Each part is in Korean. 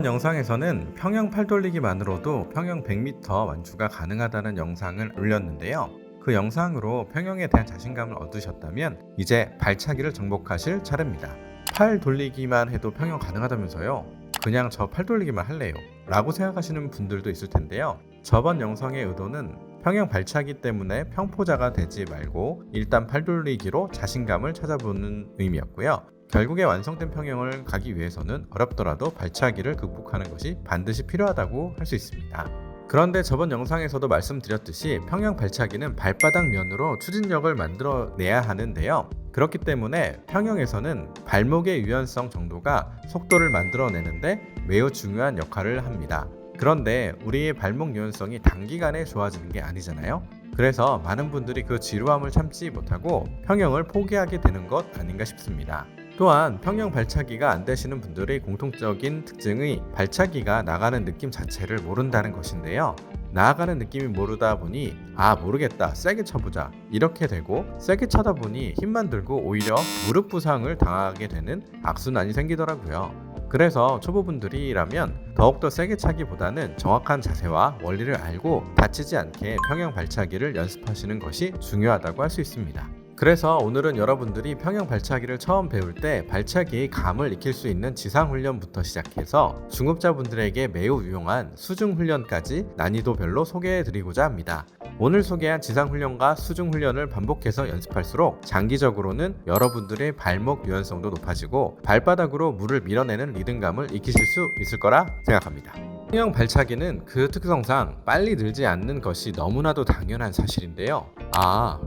영상에서는 평형 팔 돌리기만으로도 평형 100m 완주가 가능하다는 영상을 올렸는데요. 그 영상으로 평형에 대한 자신감을 얻으셨다면 이제 발차기를 정복하실 차례입니다. 팔 돌리기만 해도 평형 가능하다면서요? 그냥 저 팔 돌리기만 할래요 라고 생각하시는 분들도 있을 텐데요. 저번 영상의 의도는 평형 발차기 때문에 평포자가 되지 말고 일단 팔 돌리기로 자신감을 찾아보는 의미였고요. 결국에 완성된 평형을 가기 위해서는 어렵더라도 발차기를 극복하는 것이 반드시 필요하다고 할 수 있습니다. 그런데 저번 영상에서도 말씀드렸듯이 평형 발차기는 발바닥 면으로 추진력을 만들어내야 하는데요. 그렇기 때문에 평형에서는 발목의 유연성 정도가 속도를 만들어내는데 매우 중요한 역할을 합니다. 그런데 우리의 발목 유연성이 단기간에 좋아지는 게 아니잖아요. 그래서 많은 분들이 그 지루함을 참지 못하고 평형을 포기하게 되는 것 아닌가 싶습니다. 또한 평형 발차기가 안 되시는 분들의 공통적인 특징이 발차기가 나가는 느낌 자체를 모른다는 것인데요. 나아가는 느낌이 모르다 보니 모르겠다 세게 쳐보자 이렇게 되고 세게 차다 보니 힘만 들고 오히려 무릎 부상을 당하게 되는 악순환이 생기더라고요. 그래서 초보분들이라면 더욱더 세게 차기보다는 정확한 자세와 원리를 알고 다치지 않게 평형 발차기를 연습하시는 것이 중요하다고 할 수 있습니다. 그래서 오늘은 여러분들이 평형 발차기를 처음 배울 때 발차기의 감을 익힐 수 있는 지상훈련부터 시작해서 중급자분들에게 매우 유용한 수중훈련까지 난이도별로 소개해드리고자 합니다. 오늘 소개한 지상훈련과 수중훈련을 반복해서 연습할수록 장기적으로는 여러분들의 발목 유연성도 높아지고 발바닥으로 물을 밀어내는 리듬감을 익히실 수 있을 거라 생각합니다. 평형 발차기는 그 특성상 빨리 늘지 않는 것이 너무나도 당연한 사실인데요.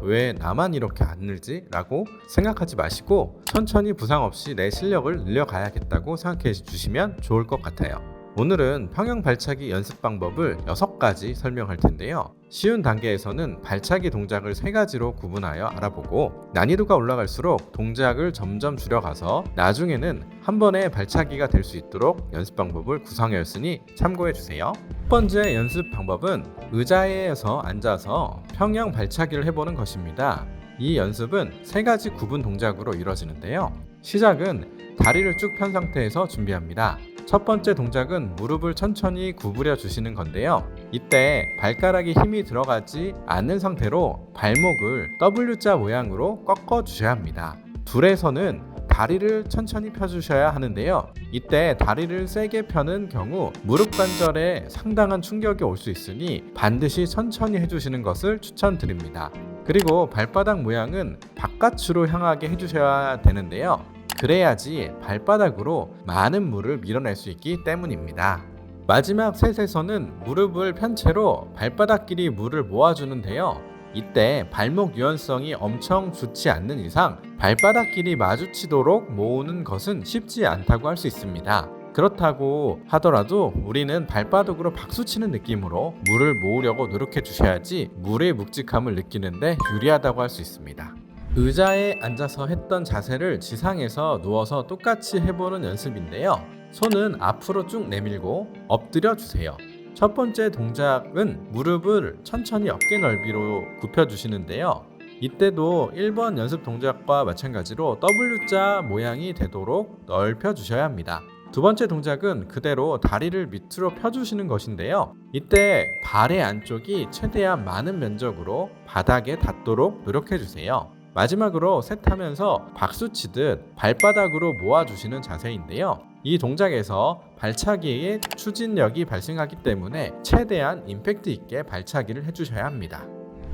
왜 나만 이렇게 안 늘지? 라고 생각하지 마시고 천천히 부상 없이 내 실력을 늘려가야겠다고 생각해 주시면 좋을 것 같아요. 오늘은 평형 발차기 연습 방법을 6가지 설명할 텐데요. 쉬운 단계에서는 발차기 동작을 3가지로 구분하여 알아보고 난이도가 올라갈수록 동작을 점점 줄여가서 나중에는 한 번에 발차기가 될 수 있도록 연습 방법을 구성하였으니 참고해 주세요. 첫 번째 연습 방법은 의자에서 앉아서 평형 발차기를 해보는 것입니다. 이 연습은 3가지 구분 동작으로 이루어지는데요. 시작은 다리를 쭉 편 상태에서 준비합니다. 첫 번째 동작은 무릎을 천천히 구부려 주시는 건데요. 이때 발가락에 힘이 들어가지 않는 상태로 발목을 W자 모양으로 꺾어 주셔야 합니다. 둘에서는 다리를 천천히 펴주셔야 하는데요. 이때 다리를 세게 펴는 경우 무릎 관절에 상당한 충격이 올 수 있으니 반드시 천천히 해주시는 것을 추천드립니다. 그리고 발바닥 모양은 바깥으로 향하게 해주셔야 되는데요. 그래야지 발바닥으로 많은 물을 밀어낼 수 있기 때문입니다. 마지막 셋에서는 무릎을 편 채로 발바닥끼리 물을 모아주는데요. 이때 발목 유연성이 엄청 좋지 않는 이상 발바닥끼리 마주치도록 모으는 것은 쉽지 않다고 할 수 있습니다. 그렇다고 하더라도 우리는 발바닥으로 박수치는 느낌으로 물을 모으려고 노력해 주셔야지 물의 묵직함을 느끼는데 유리하다고 할 수 있습니다. 의자에 앉아서 했던 자세를 지상에서 누워서 똑같이 해보는 연습인데요. 손은 앞으로 쭉 내밀고 엎드려 주세요. 첫 번째 동작은 무릎을 천천히 어깨 넓이로 굽혀 주시는데요. 이때도 1번 연습 동작과 마찬가지로 W자 모양이 되도록 넓혀 주셔야 합니다. 두 번째 동작은 그대로 다리를 밑으로 펴주시는 것인데요. 이때 발의 안쪽이 최대한 많은 면적으로 바닥에 닿도록 노력해 주세요. 마지막으로 셋하면서 박수치듯 발바닥으로 모아주시는 자세인데요. 이 동작에서 발차기의 추진력이 발생하기 때문에 최대한 임팩트 있게 발차기를 해주셔야 합니다.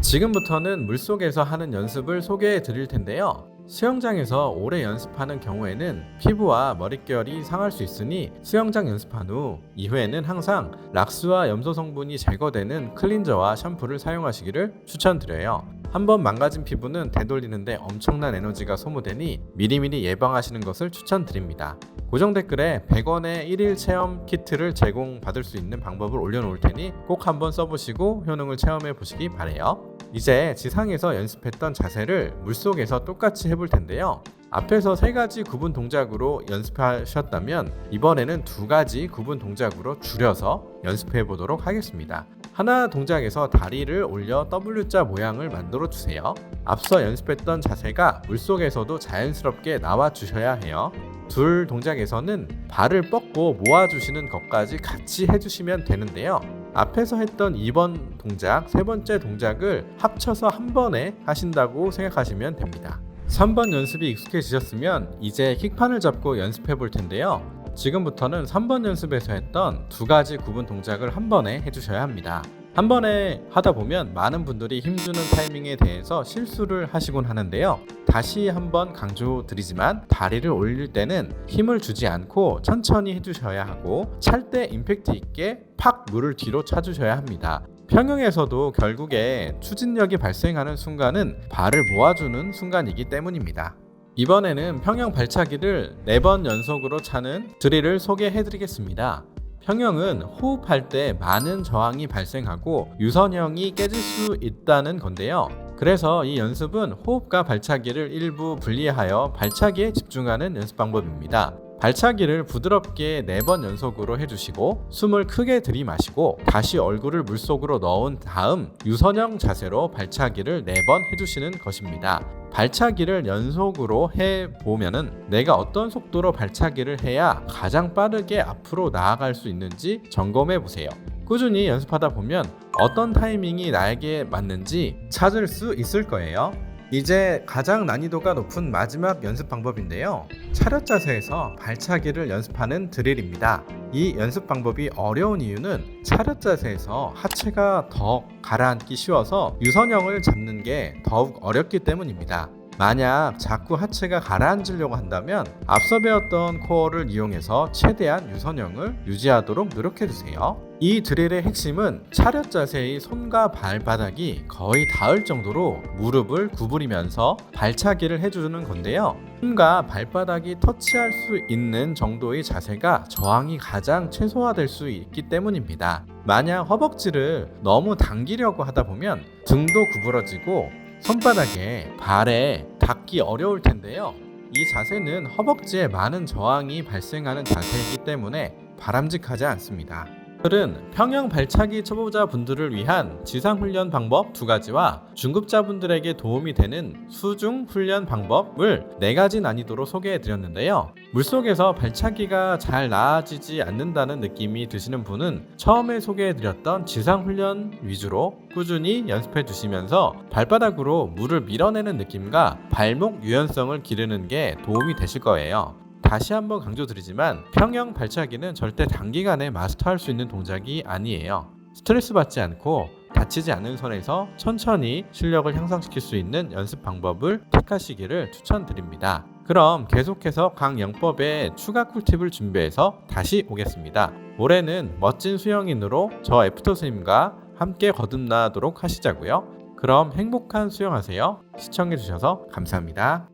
지금부터는 물속에서 하는 연습을 소개해 드릴 텐데요. 수영장에서 오래 연습하는 경우에는 피부와 머릿결이 상할 수 있으니 수영장 연습한 후 이후에는 항상 락스와 염소 성분이 제거되는 클린저와 샴푸를 사용하시기를 추천드려요. 한번 망가진 피부는 되돌리는데 엄청난 에너지가 소모되니 미리미리 예방하시는 것을 추천드립니다. 고정 댓글에 100원의 1일 체험 키트를 제공받을 수 있는 방법을 올려놓을 테니 꼭 한번 써보시고 효능을 체험해 보시기 바래요. 이제 지상에서 연습했던 자세를 물속에서 똑같이 해볼 텐데요. 앞에서 3가지 구분 동작으로 연습하셨다면 이번에는 2가지 구분 동작으로 줄여서 연습해 보도록 하겠습니다. 하나 동작에서 다리를 올려 W자 모양을 만들어 주세요. 앞서 연습했던 자세가 물속에서도 자연스럽게 나와 주셔야 해요. 둘 동작에서는 발을 뻗고 모아주시는 것까지 같이 해주시면 되는데요. 앞에서 했던 2번 동작, 세 번째 동작을 합쳐서 한 번에 하신다고 생각하시면 됩니다. 3번 연습이 익숙해지셨으면 이제 킥판을 잡고 연습해 볼 텐데요. 지금부터는 3번 연습에서 했던 두 가지 구분 동작을 한 번에 해주셔야 합니다. 한 번에 하다 보면 많은 분들이 힘주는 타이밍에 대해서 실수를 하시곤 하는데요. 다시 한번 강조드리지만 다리를 올릴 때는 힘을 주지 않고 천천히 해주셔야 하고 찰 때 임팩트 있게 팍 물을 뒤로 차주셔야 합니다. 평영에서도 결국에 추진력이 발생하는 순간은 발을 모아주는 순간이기 때문입니다. 이번에는 평영 발차기를 4번 연속으로 차는 드릴을 소개해드리겠습니다. 평영은 호흡할 때 많은 저항이 발생하고 유선형이 깨질 수 있다는 건데요. 그래서 이 연습은 호흡과 발차기를 일부 분리하여 발차기에 집중하는 연습 방법입니다. 발차기를 부드럽게 4번 연속으로 해주시고 숨을 크게 들이마시고 다시 얼굴을 물속으로 넣은 다음 유선형 자세로 발차기를 4번 해주시는 것입니다. 발차기를 연속으로 해보면은 내가 어떤 속도로 발차기를 해야 가장 빠르게 앞으로 나아갈 수 있는지 점검해 보세요. 꾸준히 연습하다 보면 어떤 타이밍이 나에게 맞는지 찾을 수 있을 거예요. 이제 가장 난이도가 높은 마지막 연습 방법인데요. 차렷 자세에서 발차기를 연습하는 드릴입니다. 이 연습 방법이 어려운 이유는 차렷 자세에서 하체가 더 가라앉기 쉬워서 유선형을 잡는 게 더욱 어렵기 때문입니다. 만약 자꾸 하체가 가라앉으려고 한다면 앞서 배웠던 코어를 이용해서 최대한 유선형을 유지하도록 노력해주세요. 이 드릴의 핵심은 차렷 자세의 손과 발바닥이 거의 닿을 정도로 무릎을 구부리면서 발차기를 해주는 건데요. 손과 발바닥이 터치할 수 있는 정도의 자세가 저항이 가장 최소화될 수 있기 때문입니다. 만약 허벅지를 너무 당기려고 하다 보면 등도 구부러지고 손바닥에 발에 닿기 어려울 텐데요. 이 자세는 허벅지에 많은 저항이 발생하는 자세이기 때문에 바람직하지 않습니다. 오늘은 평영 발차기 초보자분들을 위한 지상훈련 방법 2가지와 중급자분들에게 도움이 되는 수중 훈련 방법을 4가지 난이도로 소개해드렸는데요. 물속에서 발차기가 잘 나아지지 않는다는 느낌이 드시는 분은 처음에 소개해드렸던 지상훈련 위주로 꾸준히 연습해 주시면서 발바닥으로 물을 밀어내는 느낌과 발목 유연성을 기르는 게 도움이 되실 거예요. 다시 한번 강조드리지만 평영 발차기는 절대 단기간에 마스터할 수 있는 동작이 아니에요. 스트레스 받지 않고 다치지 않는 선에서 천천히 실력을 향상시킬 수 있는 연습 방법을 택하시기를 추천드립니다. 그럼 계속해서 강영법의 추가 꿀팁을 준비해서 다시 오겠습니다. 올해는 멋진 수영인으로 저 애프터 스님과 함께 거듭나도록 하시자고요. 그럼 행복한 수영하세요. 시청해주셔서 감사합니다.